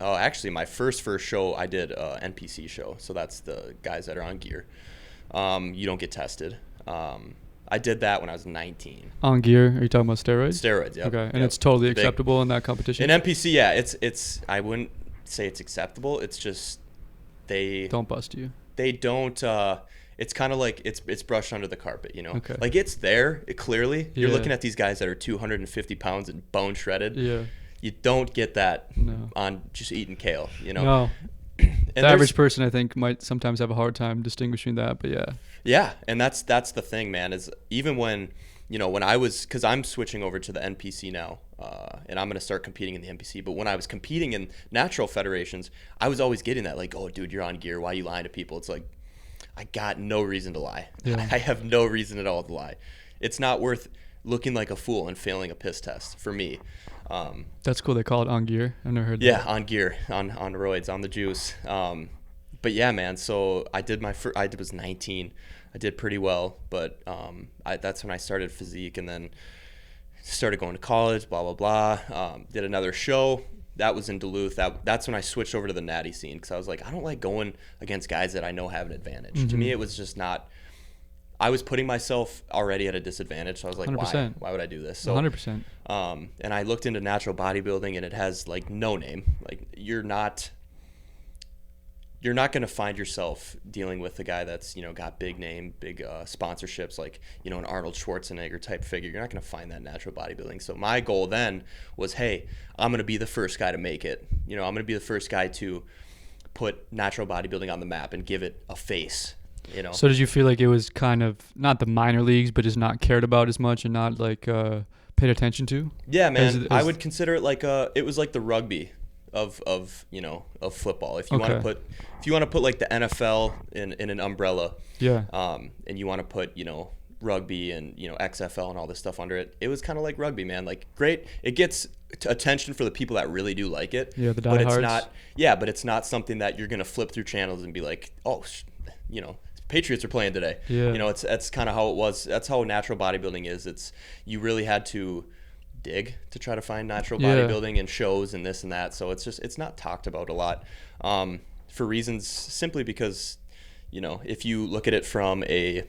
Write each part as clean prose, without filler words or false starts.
Actually, my first show I did NPC show, so that's the guys that are on gear. You don't get tested. I did that when I was 19. On gear? Are you talking about steroids? Steroids, yeah. Okay, and it's totally acceptable in that competition? In NPC, yeah, it's. I wouldn't say it's acceptable. It's just they don't bust you. They don't. It's kind of like it's brushed under the carpet, you know. Okay. Like it's there, clearly. Yeah. You're looking at these guys that are 250 pounds and bone shredded. Yeah. You don't get that on just eating kale, you know. No. And the average person, I think, might sometimes have a hard time distinguishing that, but yeah. Yeah, and that's the thing, man. Is even when I was, because I'm switching over to the NPC now, and I'm gonna start competing in the NPC. But when I was competing in natural federations, I was always getting that, like, oh, dude, you're on gear. Why are you lying to people? It's like, I got no reason to lie. Yeah. I have no reason at all to lie. It's not worth looking like a fool and failing a piss test for me. That's cool. They call it on gear. I've never heard that. Yeah, on gear, on roids, on the juice. But yeah, man. So I did I was 19. I did pretty well, but that's when I started physique, and then started going to college. Blah blah blah. Did another show. That was in Duluth. That's when I switched over to the natty scene, because I was like, I don't like going against guys that I know have an advantage. Mm-hmm. To me, it was just not. I was putting myself already at a disadvantage, so I was like, 100%. why would I do this? So 100%. And I looked into natural bodybuilding, and it has like no name. Like you're not going to find yourself dealing with a guy that's, got big name, big sponsorships, like, an Arnold Schwarzenegger type figure. You're not going to find that in natural bodybuilding. So my goal then was, hey, I'm going to be the first guy to make it. I'm going to be the first guy to put natural bodybuilding on the map and give it a face. So did you feel like it was kind of not the minor leagues, but just not cared about as much and not like paid attention to? Yeah, man. I would consider it like it was like the rugby of football. If you want to put like the NFL in an umbrella, yeah. And you want to put rugby and XFL and all this stuff under it, it was kind of like rugby, man. Like great, it gets attention for the people that really do like it. Yeah, the diehards. But it's not. Yeah, but it's not something that you're gonna flip through channels and be like, oh, Patriots are playing today. Yeah. That's kind of how it was. That's how natural bodybuilding is. It's you really had to dig to try to find natural bodybuilding and shows and this and that. So it's not talked about a lot for reasons simply because, if you look at it from a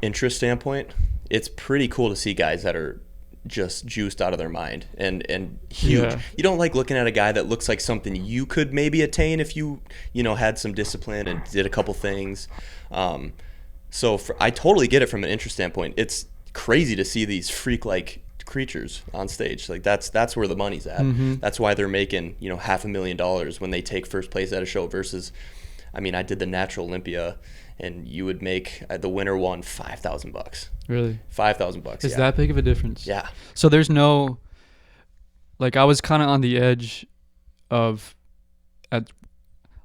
interest standpoint, it's pretty cool to see guys that are just juiced out of their mind and huge. Yeah. You don't like looking at a guy that looks like something you could maybe attain if you had some discipline and did a couple things. So I totally get it from an interest standpoint. It's crazy to see these freak-like creatures on stage. Like that's where the money's at. Mm-hmm. That's why they're making $500,000 when they take first place at a show versus, I did the Natural Olympia, and you would make the winner won $5,000. Really? $5,000. Is that big of a difference? Yeah. So there's no, like, I was kind of on the edge of at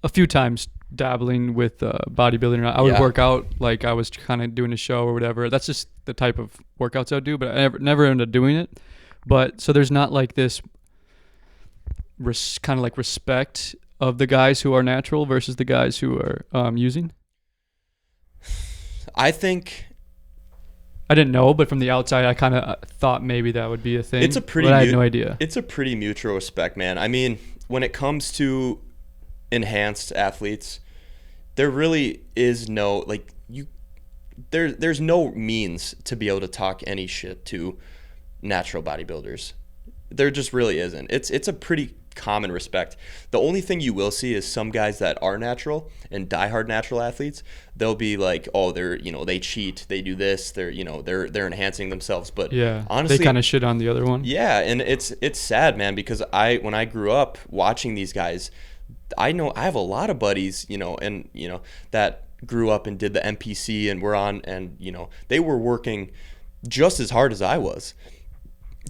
a few times dabbling with bodybuilding. I would work out like I was kind of doing a show or whatever. That's just the type of workouts I would do, but I never ended up doing it. But so there's not like this kind of like respect of the guys who are natural versus the guys who are using. I think I didn't know, but from the outside, I kind of thought maybe that would be a thing. But I had no idea. It's a pretty mutual respect, man. When it comes to enhanced athletes, there really is no there's no means to be able to talk any shit to natural bodybuilders. There just really isn't. It's a pretty common respect. The only thing you will see is some guys that are natural and diehard natural athletes, they'll be like, oh, they're they cheat, they do this, they're they're enhancing themselves. But honestly, they kind of shit on the other one. Yeah, and it's sad, man, because when I grew up watching these guys, I have a lot of buddies, that grew up and did the NPC and were on, and they were working just as hard as I was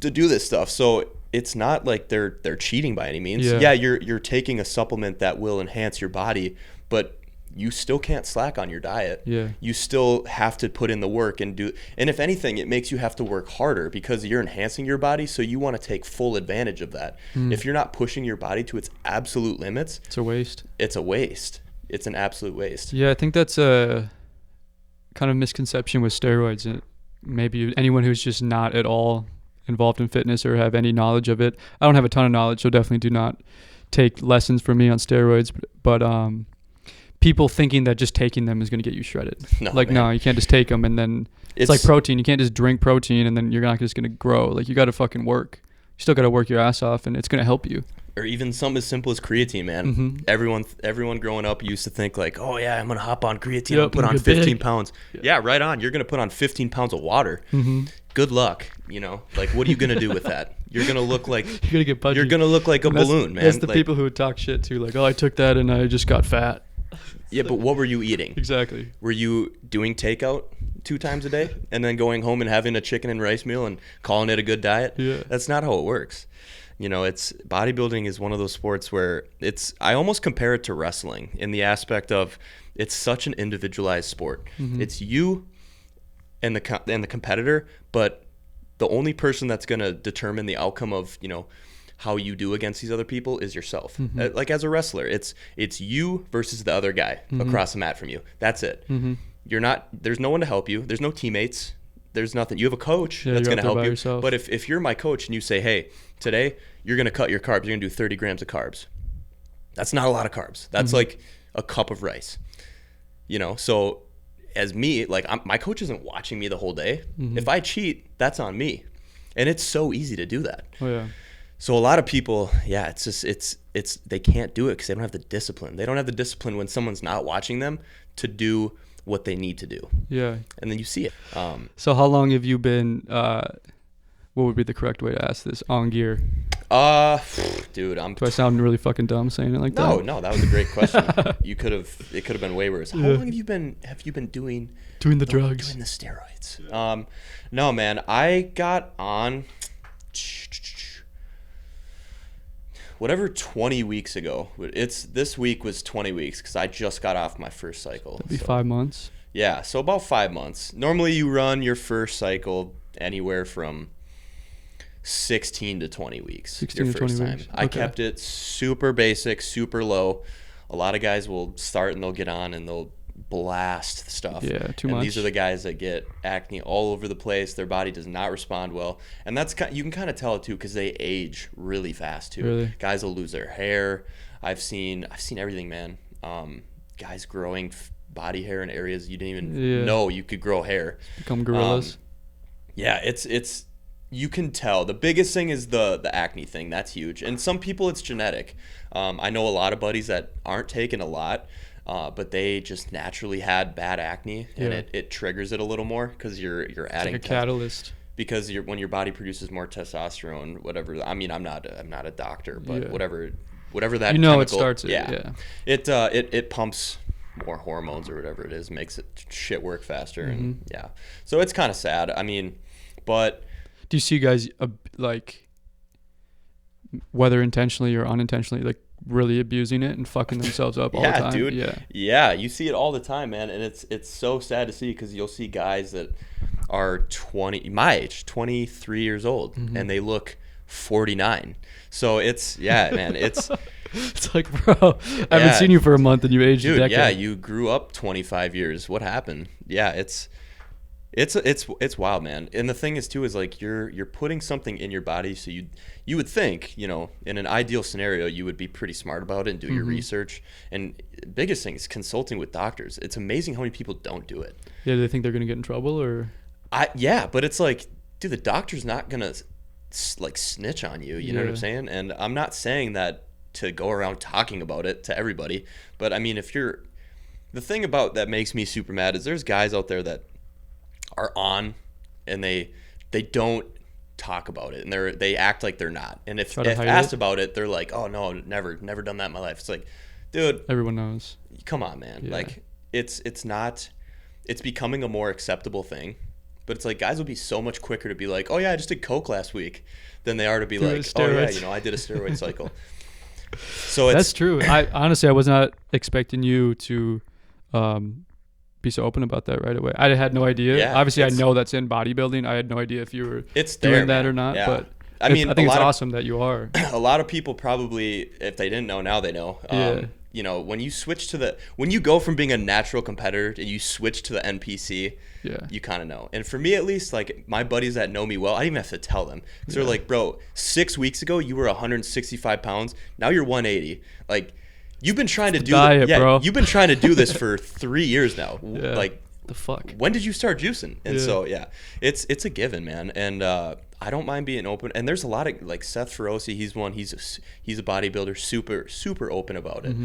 to do this stuff. So it's not like they're cheating by any means. Yeah, you're taking a supplement that will enhance your body, but you still can't slack on your diet. Yeah. You still have to put in the work and if anything, it makes you have to work harder because you're enhancing your body, so you want to take full advantage of that. If you're not pushing your body to its absolute limits, it's a waste. It's a waste. It's an absolute waste. Yeah, I think that's a kind of misconception with steroids. Maybe anyone who's just not at all involved in fitness or have any knowledge of it. I don't have a ton of knowledge, so definitely do not take lessons from me on steroids. But people thinking that just taking them is going to get you shredded. No, you can't just take them and then it's like protein. You can't just drink protein and then you're not just going to grow. Like, you got to fucking work. You still got to work your ass off, and it's going to help you. Or even something as simple as creatine, man. Everyone growing up used to think like, oh yeah, I'm going to hop on creatine and put on 15 pounds. Yeah, right on. You're going to put on 15 pounds of water. Good luck. Like, what are you going to do with that? You're going to look like you're going to look like a balloon, man. That's the people who would talk shit too, like, oh, I took that and I just got fat. Yeah, but what were you eating? Exactly. Were you doing takeout 2 times a day and then going home and having a chicken and rice meal and calling it a good diet? Yeah. That's not how it works. It's bodybuilding is one of those sports where I almost compare it to wrestling in the aspect of it's such an individualized sport. It's you and the competitor, but the only person that's going to determine the outcome of, how you do against these other people is yourself. Like as a wrestler, it's you versus the other guy across the mat from you. That's it. There's no one to help you. There's no teammates. There's nothing. You have a coach that's going to help you. Yourself. But if you're my coach and you say, hey, today you're going to cut your carbs, you're going to do 30 grams of carbs. That's not a lot of carbs. That's like a cup of rice. So as me, like my coach isn't watching me the whole day. If I cheat, that's on me. And it's so easy to do that. Oh yeah. So a lot of people, it's just they can't do it because they don't have the discipline. They don't have the discipline when someone's not watching them to do what they need to do. Yeah. And then you see it. So how long have you been, what would be the correct way to ask this, on gear? Dude, Do I sound really fucking dumb saying it like that? No, that was a great question. It could have been way worse. How long have you been doing the drugs? Doing the steroids? No, man, I got on whatever 20 weeks ago. This week was 20 weeks because I just got off my first cycle. That'd be 5 months. Yeah, so about 5 months. Normally you run your first cycle anywhere from 16 to 20 weeks. 16 your to first 20 time. weeks. I kept it super basic, super low. A lot of guys will start and they'll get on and they'll blast stuff. Yeah, too much. These are the guys that get acne all over the place. Their body does not respond well, and you can kind of tell it too because they age really fast too. Really? Guys will lose their hair. I've seen everything, man. Guys growing body hair in areas you didn't even know you could grow hair. Become gorillas. Yeah, it's you can tell. The biggest thing is the acne thing. That's huge. And some people it's genetic. I know a lot of buddies that aren't taking a lot. But they just naturally had bad acne, and it triggers it a little more because you're adding like a catalyst. Because when your body produces more testosterone, whatever. I mean, I'm not a doctor, but whatever that chemical, it starts it. It pumps more hormones or whatever it is, makes it shit work faster, and so it's kind of sad. I mean, but do you see guys like whether intentionally or unintentionally like really abusing it and fucking themselves up all the time? Dude. Yeah, you see it all the time, man, and it's so sad to see because you'll see guys that are my age, 23 years old, and they look 49. So it's man, it's like, bro, I haven't seen you for a month and you aged a decade. Yeah, you grew up 25 years. What happened? Yeah, it's wild, man. And the thing is too is like you're putting something in your body, so you would think, in an ideal scenario you would be pretty smart about it and do your research. And the biggest thing is consulting with doctors. It's amazing how many people don't do it. Yeah, do they think they're gonna get in trouble or? But it's like, dude, the doctor's not gonna like snitch on you. You know what I'm saying? And I'm not saying that to go around talking about it to everybody, but I mean, the thing about that makes me super mad is there's guys out there that are on and they don't talk about it and they act like they're not, and if asked about it they're like, oh no, never done that in my life. It's like, dude, everyone knows. Come on, man. Like it's becoming a more acceptable thing, but it's like guys will be so much quicker to be like, oh yeah, I just did coke last week, than they are to be like, steroids. Oh yeah, I did a steroid cycle. So that's true. I honestly was not expecting you to be so open about that right away. I had no idea. Yeah, obviously, I know that's in bodybuilding. I had no idea if you were doing that or not. Yeah. But I think it's awesome that you are. A lot of people probably, if they didn't know, now they know. you know, when you go from being a natural competitor and you switch to the NPC, you kind of know. And for me, at least, like my buddies that know me well, I didn't even have to tell them. Because they're like, bro, 6 weeks ago, you were 165 pounds. Now you're 180. Like, you've been trying to do diet, bro. You've been trying to do this for 3 years now. Like, the fuck? When did you start juicing? And so, it's a given, man. And I don't mind being open. And there's a lot of, like, Seth Feroce, he's a bodybuilder, super open about it.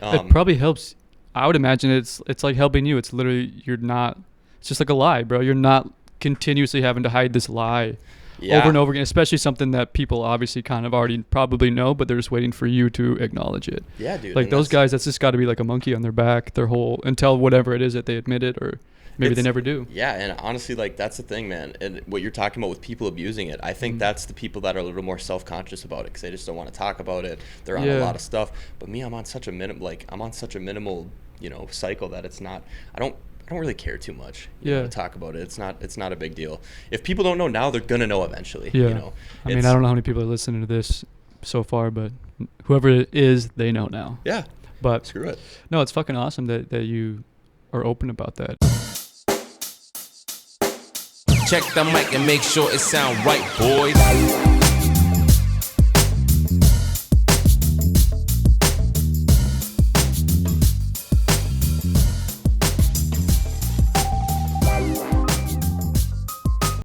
It probably helps. I would imagine it's like helping you. It's literally, it's just like a lie, bro. You're not continuously having to hide this lie over and over again, especially something that people obviously kind of already probably know, but they're just waiting for you to acknowledge it. Yeah, dude. Like those guys, that's just got to be like a monkey on their back until whatever it is that they admit it, or maybe they never do. Yeah, and honestly, like, that's the thing, man. And what you're talking about with people abusing it, I think that's the people that are a little more self-conscious about it because they just don't want to talk about it. They're on a lot of stuff. But me, I'm on such a minimal, you know, cycle that it's not. I don't really care too much. You know, to talk about it. It's not a big deal. If people don't know now, they're gonna know eventually. Yeah. You know. I mean, I don't know how many people are listening to this so far, but whoever it is, they know now. Yeah. But screw it. No, it's fucking awesome that you are open about that. Check the mic and make sure it sound right, boys.